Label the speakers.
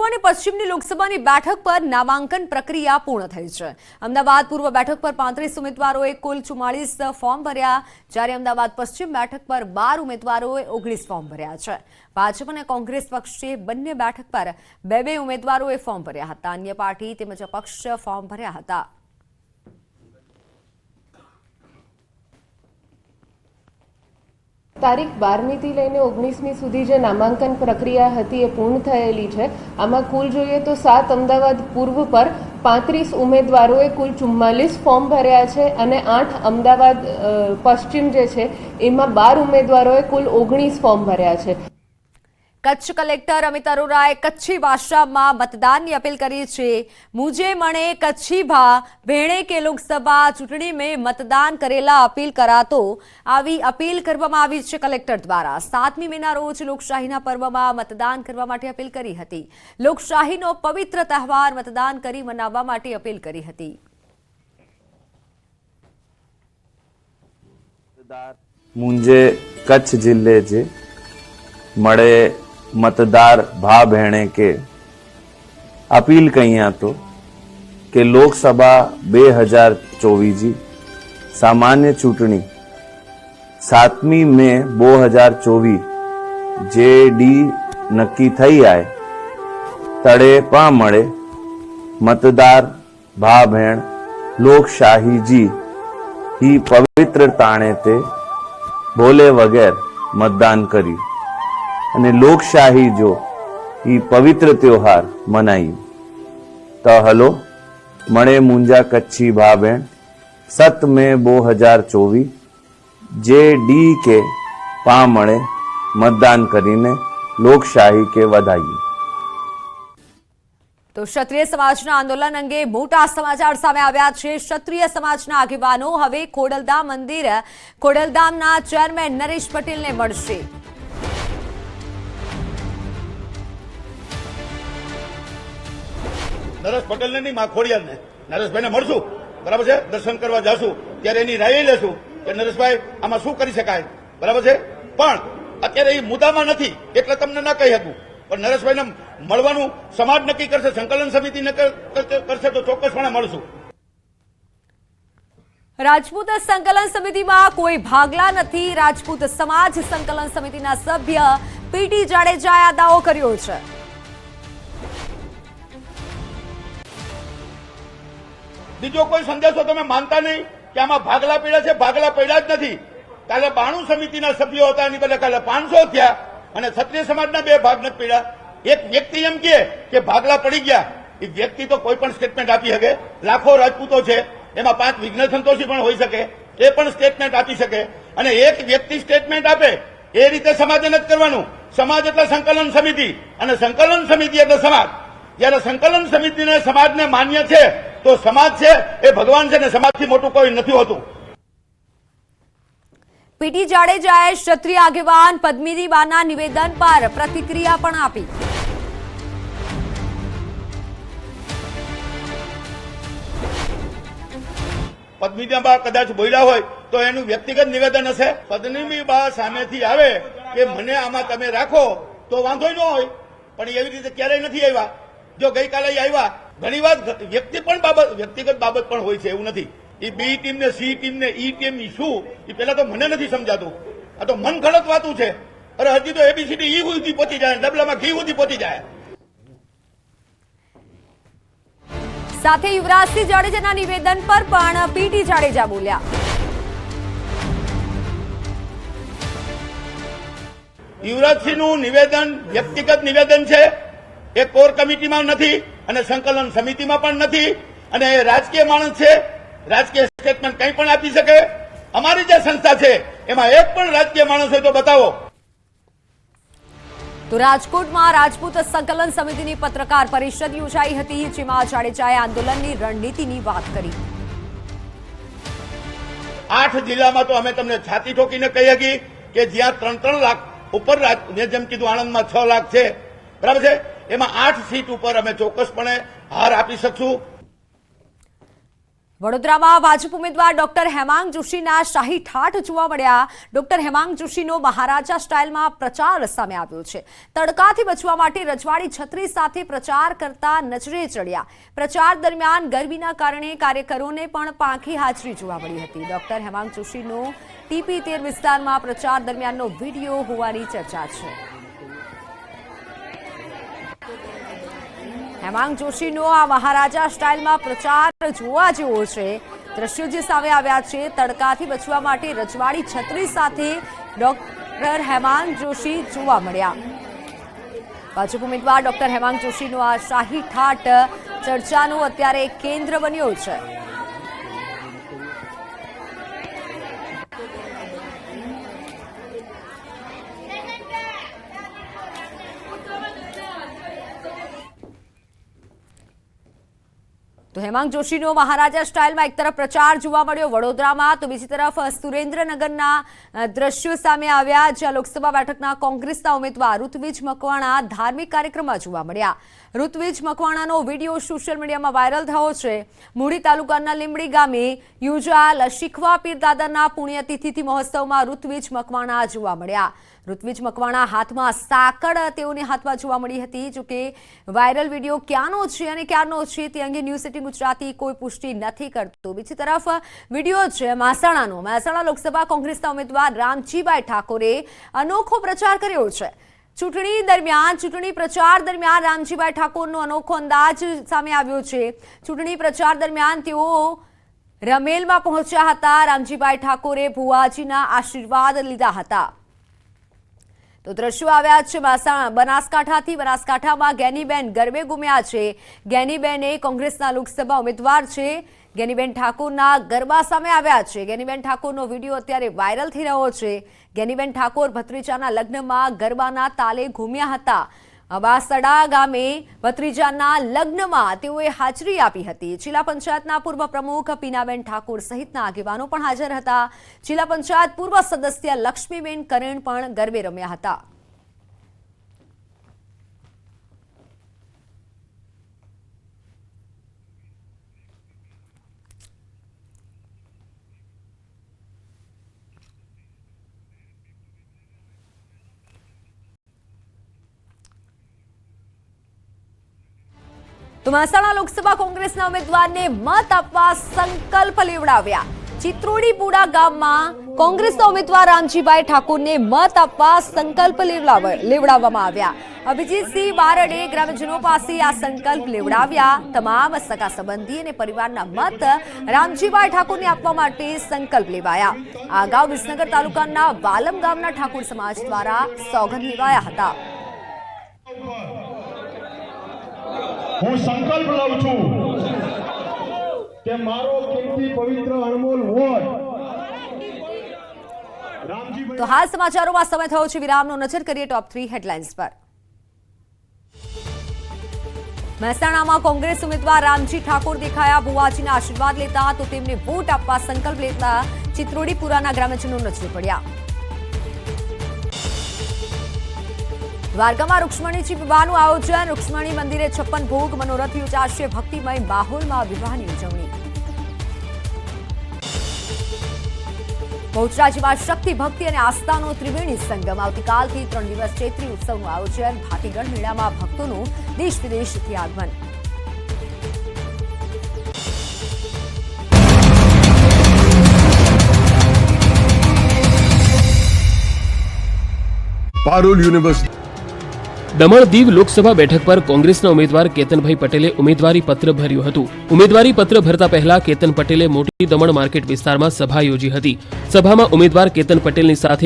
Speaker 1: પૂર્વ અને પશ્ચિમની લોકસભાની બેઠક પર નામાંકન પ્રક્રિયા પૂર્ણ થઈ છે। અમદાવાદ પૂર્વ બેઠક પર 35 ઉમેદવારોએ કુલ 44 ફોર્મ ભર્યા, જ્યારે અમદાવાદ પશ્ચિમ બેઠક પર 12 ઉમેદવારોએ 19 ફોર્મ ભર્યા છે। ભાજપ અને કોંગ્રેસ પક્ષે બંને બેઠક પર 2 ઉમેદવારોએ ફોર્મ ભર્યા હતા। અન્ય પાર્ટી તેમજ અપક્ષ ફોર્મ ભર્યા હતા।
Speaker 2: તારીખ 12મી લઈને 19મી સુધી જે નામાંકન પ્રક્રિયા હતી એ પૂર્ણ થયેલી છે। આમાં કુલ જોઈએ તો 7 અમદાવાદ પૂર્વ પર 35 ઉમેદવારોએ કુલ 44 ફોર્મ ભર્યા છે અને 8 અમદાવાદ પશ્ચિમ જે છે એમાં 12 ઉમેદવારોએ કુલ 19 ફોર્મ ભર્યા છે।
Speaker 1: કચ્છ કલેક્ટર અમિત અરોરાએ કચ્છી ભાષામાં मतदानની अपील કરી છે। मुझे मणे कच्छी भा भेणे के लोकसभा चूंटणी में मतदान करेला अपील करातो આવી अपील કરવામાં આવી છે કલેક્ટર દ્વારા। 7મી મેના રોજ લોકશાહીના પર્વમાં મતદાન કરવા માટે अपील કરી હતી। લોકશાહીનો પવિત્ર તહેવાર મતદાન કરી મનાવવા માટે अपील કરી હતી।
Speaker 3: मुंहिंजे कच्छ जिले जे मड़े मतदार भा भेणे के अपील कई तो कि लोकसभा 2024 जी सामान्य चूंटणी 7મી મે 2024 जे डी नक्की थई आए तड़े पा मळे मतदार भा भेण लोकशाही जी ही पवित्र ताणे ते भोले वगैर मतदान करी અને લોકશાહી જો ઈ પવિત્ર ત્યોહાર મનાયું। તો હલો મણે મુંજા કચ્છી ભાભેણ 7 મે 2024 જે ડી કે પા મળે મતદાન કરીને લોકશાહી કે વધાઈ।
Speaker 1: તો ક્ષત્રિય સમાજના આંદોલન અંગે મોટા સમાચાર સામે આવ્યા છે। ક્ષત્રિય સમાજના આગેવાનો હવે ખોડલધામના ચેરમેન નરેશ પટેલને મળશે।
Speaker 4: નરેશ પટેલને નહીં, માં ખોડિયારને નરેશભાઈને મળશું, બરાબર છે, દર્શન કરવા જાશું ત્યારે એની રાય લેશું કે નરેશભાઈ આમાં શું કરી શકાય, બરાબર છે। પણ અત્યારે એ મુદ્દામાં નથી એટલે તમને ના કહી શકું, પણ નરેશભાઈને મળવાનું સમાજ નક્કી કરશે, સંકલન સમિતિ કરશે તો ચોક્કસપણે મળશું।
Speaker 1: રાજપૂત સંકલન સમિતિમાં કોઈ ભાગલા નથી। રાજપૂત સમાજ સંકલન સમિતિના સભ્ય પીટી જાડેજાએ આ દાવો કર્યો છે।
Speaker 4: બીજો કોઈ સંદેશો તમે માનતા નહીં કે આમાં ભાગલા પડ્યા છે, ભાગલા પડ્યા જ નથી। કાલે 92 સમિતિના સભ્યો હતા, એની બદલે કાલે 500 થયા અને ક્ષત્રિય સમાજના 2 ભાગ નથી પડ્યા। એક વ્યક્તિ એમ કે ભાગલા પડી ગયા, એ વ્યક્તિ તો કોઈ પણ સ્ટેટમેન્ટ આપી શકે। લાખો રાજપૂતો છે, એમાં 5 વિઘ્ન સંતોષી પણ હોઈ શકે, એ પણ સ્ટેટમેન્ટ આપી શકે। અને એક વ્યક્તિ સ્ટેટમેન્ટ આપે એ રીતે સમાજે નથી કરવાનું। સમાજ એટલે સંકલન સમિતિ અને સંકલન સમિતિ એટલે સમાજ। જયારે સંકલન સમિતિને સમાજને માન્ય છે તો સમાજ છે એ ભગવાન છે ને સમાજથી મોટું કોઈ નથી હોતું।
Speaker 1: પીટી જાડેજાએ ક્ષત્રિય આગેવાન પદ્મિનીબાના નિવેદન પર પ્રતિક્રિયા પણ આપી।
Speaker 4: પદ્મિનીબા કદાચ બોલ્યા હોય તો એનું વ્યક્તિગત નિવેદન હશે। પદ્મિનીબા સામેથી આવે કે મને આમાં તમે રાખો તો વાંધો ન હોય, પણ એવી રીતે ક્યારેય નથી આવ્યા। જો ગઈકાલે આવ્યા, ઘણી વાર વ્યક્તિગત બાબત પણ હોય છે, એવું નથી। એ બી ટીમ ને સી ટીમ ને ઈ ટીમ શું એ પેલા તો મને નથી સમજાતું। આ તો મન ગળત વાતું છે। અરે હજી તો એબીસીડી ઈ સુધી પહોંચી જાય, ડબલામાં ઘી સુધી પહોંચી જાય।
Speaker 1: સાથે યુવરાજસિંહ જાડેજાના નિવેદન પર પણ પીટી જાડેજા બોલ્યા।
Speaker 4: યુવરાજસિંહનું નિવેદન વ્યક્તિગત નિવેદન છે, એ કોર કમિટીમાં નથી અને સંકલન સમિતિમાં પણ નથી, અને એ રાજકીય માણસ છે, રાજકીય સ્ટેટમેન્ટ કંઈ પણ આપી શકે। અમારી જે સંસ્થા છે એમાં એક પણ રાજકીય માણસ હોય તો બતાવો।
Speaker 1: તો રાજકોટમાં રાજપૂત સંકલન સમિતિની પત્રકાર પરિષદ યોજાઈ હતી, જેમાં જાડેજાએ આંદોલનની રણનીતિની વાત કરી।
Speaker 4: 8 જિલ્લામાં તો અમે તમને છાતી ઠોકીને કહી શકીએ કે જ્યાં 3-3 લાખ ઉપર, મેં જેમ કીધું આણંદમાં 6 લાખ છે, બરાબર છે, એમાં 8 સીટ ઉપર અમે ચોક્કસપણે હાર આપી શકશું।
Speaker 1: વડોદરામાં ભાજપ ઉમેદવાર ડોક્ટર હેમાંગ જોશીના શાહી ઠાઠ જોવા મળ્યા. ડોક્ટર હેમાંગ જોશીનો મહારાજા સ્ટાઇલમાં પ્રચાર સામે આવ્યો છે. તડકાથી બચવા માટે રજવાડી છત્રી સાથે પ્રચાર કરતા નજરે ચડ્યા. પ્રચાર દરમિયાન ગરમીના કારણે કાર્યકરોને પણ પાંખી હાજરી જોવા મળી હતી. ડોક્ટર હેમાંગ જોશીનો TP13 વિસ્તારમાં પ્રચાર દરમિયાનનો વિડીયો હોવાની ચર્ચા છે. હેમાંગ જોશીનો આ મહારાજા સ્ટાઇલમાં પ્રચાર જોવા જેવો છે. દ્રશ્યો જે સામે આવ્યા છે, તડકાથી બચવા માટે રજવાડી છત્રી સાથે ડોક્ટર હેમાંગ જોશી જોવા મળ્યા. ભાજપ ઉમેદવાર ડોક્ટર હેમાંગ જોશીનો આ શાહી ઠાઠ ચર્ચાનું અત્યારે કેન્દ્ર બન્યો છે. તો હેમાંગ જોશીનો મહારાજા સ્ટાઇલમાં એક તરફ પ્રચાર જોવા મળ્યો વડોદરામાં, તો બીજી તરફ સુરેન્દ્રનગરના દ્રશ્યો સામે આવ્યા, જ્યાં લોકસભા બેઠકના કોંગ્રેસના ઉમેદવાર ઋત્વિજ મકવાણા ધાર્મિક કાર્યક્રમમાં જોવા મળ્યા. ઋત્વિજ મકવાણાનો વિડીયો સોશિયલ મીડિયામાં વાયરલ થયો છે. મૂળી તાલુકાના લીંબડી ગામે યોજાયેલ શીખવા પીર દાદાના પુણ્યતિથિ મહોત્સવમાં ઋત્વિજ મકવાણા જોવા મળ્યા. ઋત્વિજ મકવાણા હાથમાં સાકળ તેઓને હાથમાં જોવા મળી હતી. જોકે વાયરલ વિડીયો ક્યાંનો છે અને ક્યારનો છે તે અંગે ન્યૂઝ 18 ગુજરાતી કોઈ પુષ્ટિ નથી કરતું. બીજી તરફ વિડીયો છે મહેસાણાનો. મહેસાણા લોકસભા કોંગ્રેસના ઉમેદવાર રામજીભાઈ ઠાકોરે અનોખો પ્રચાર કર્યો છે. ચૂંટણી પ્રચાર દરમિયાન રામજીભાઈ ઠાકોરનો અનોખો અંદાજ સામે આવ્યો છે. ચૂંટણી પ્રચાર દરમિયાન તેઓ રમેલમાં પહોંચ્યા હતા. રામજીભાઈ ઠાકોરે ભુવાજીના આશીર્વાદ લીધા હતા. તો દ્રશ્યો આવ્યા છે બનાસકાંઠાથી. બનાસકાંઠામાં ગેનીબેન ગરબે ઘૂમ્યા છે. ગેનીબેન એ કોંગ્રેસના લોકસભા ઉમેદવાર છે. ગેનીબેન ઠાકોરના ગરબા સામે આવ્યા છે. ગેનીબેન ઠાકોરનો વિડીયો અત્યારે વાયરલ થઈ રહ્યો છે. ગેનીબેન ઠાકોર ભત્રીજાના લગ્નમાં ગરબાના તાલે ઘૂમ્યા હતા. અબાસડા ગામે ભત્રીજાના લગ્નમાં તેઓએ હાજરી આપી હતી. જિલ્લા પંચાયતના પૂર્વ પ્રમુખ પીનાબેન ઠાકોર સહિતના આગેવાનો પણ હાજર હતા. જિલ્લા પંચાયત પૂર્વ સદસ્ય લક્ષ્મીબેન કરેણ પણ ગરબે રમ્યા હતા. તો મહેસાણા લોકસભા કોંગ્રેસના ઉમેદવારને મત આપવા સંકલ્પ લેવડાવ્યા. ચિત્રોડીપુરા ગામમાં કોંગ્રેસના ઉમેદવાર રામજીભાઈ ઠાકોરને મત આપવા સંકલ્પ લેવડાવવામાં આવ્યા. અભિજીતસિંહ બારડે ગ્રામજનો પાસે આ સંકલ્પ લેવડાવ્યા. તમામ સગા સંબંધી અને પરિવારના મત રામજીભાઈ ઠાકોરને આપવા માટે સંકલ્પ લેવાયા. આ અગાઉ વિસનગર તાલુકાના વાલમ ગામના ઠાકોર સમાજ દ્વારા સોગંદ લેવાયા હતા.
Speaker 5: હું સંકલ્પ લઉં છું કે મારો કિંમતી પવિત્ર અણમોલ વોટ રામજી.
Speaker 1: તો હાલ સમાચારોમાં સમય થયો છે વિરામનો. નજર કરીએ ટોપ 3 હેડલાઇન્સ પર. મહેસાણામાં કોંગ્રેસ ઉમેદવાર રામજી ઠાકોર દેખાયા. ભુવાજીના આશીર્વાદ લેતા તો તેમને વોટ આપવા સંકલ્પ લેતા ચિત્રોડીપુરાના ગ્રામજનો નજરે પડ્યા. દ્વારકામાં રૂક્ષ્મણીજી વિવાહનું આયોજન. રૂક્ષ્મણી મંદિરે 56 ભોગ મનોરથ યોજાશે. ભક્તિમય માહોલમાં વિવાહની ઉજવણી. બહુચરાજીમાં શક્તિ, ભક્તિ અને આસ્થાનો ત્રિવેણી સંગમ. આવતીકાલથી 3 દિવસ ચૈત્રી ઉત્સવનું આયોજન. ભાતીગઢ મેળામાં ભક્તોનું દેશ વિદેશથી આગમન.
Speaker 6: પારુલ યુનિવર્સિટી.
Speaker 7: દમણ દીવ લોકસભા બેઠક પર કોંગ્રેસના ઉમેદવાર કેતનભાઈ પટેલે ઉમેદવારી પત્ર ભર્યું હતું. ઉમેદવારી પત્ર ભરતા પહેલા કેતન પટેલે મોટી દમણ માર્કેટ વિસ્તારમાં સભા યોજી હતી. સભામાં ઉમેદવાર કેતન પટેલની સાથે